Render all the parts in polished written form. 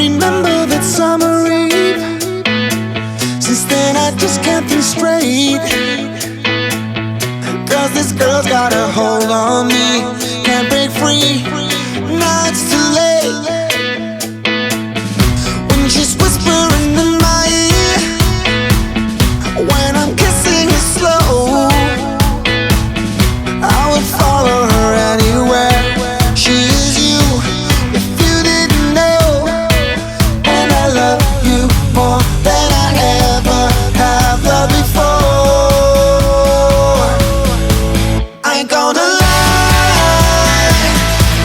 remember that summer eve. Since then I just can't think straight. Cause this girl's got a hold on me, can't break free. Now it's too late. When she's whispering in my ear, when I'm kissing her slow, I would follow her anywhere. She is you, if you didn't know. And I love you more than I ever have loved before. I ain't gonna lie,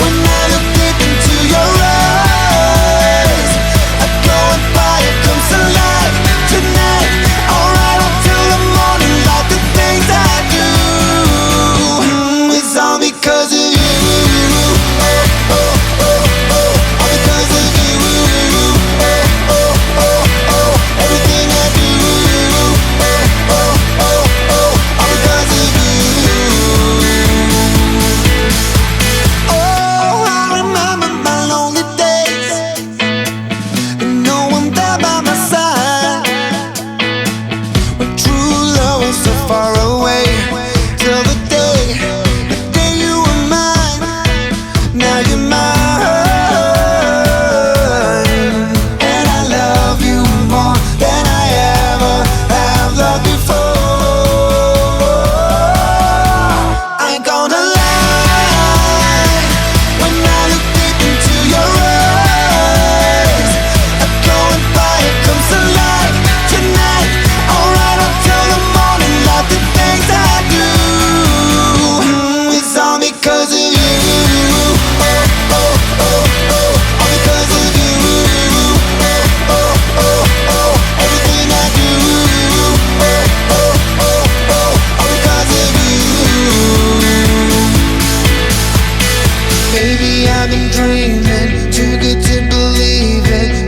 when I look deep into your eyes, I go and fire comes alive tonight. Alright, until the morning, like the things I do. It's all because of you. Oh, oh, oh, oh. All because of you. Oh, oh, oh, oh. Everything I do. Oh, oh, oh, oh. All because of you. Oh, I remember my lonely days, and no one there by my side. When true love was so far away, till the day you were mine. Now you're mine, and I love you more than I ever have loved before. I ain't gonna lie, when I look deep into your eyes, I go and fire comes alive tonight. Alright, until the morning, like the things I do. It's all because of you. Oh, oh, oh, oh. All because of you. Oh, oh, oh, oh. Everything I do. Oh, oh, oh, oh. All because of you. Maybe I've been dreaming, too good to believe it.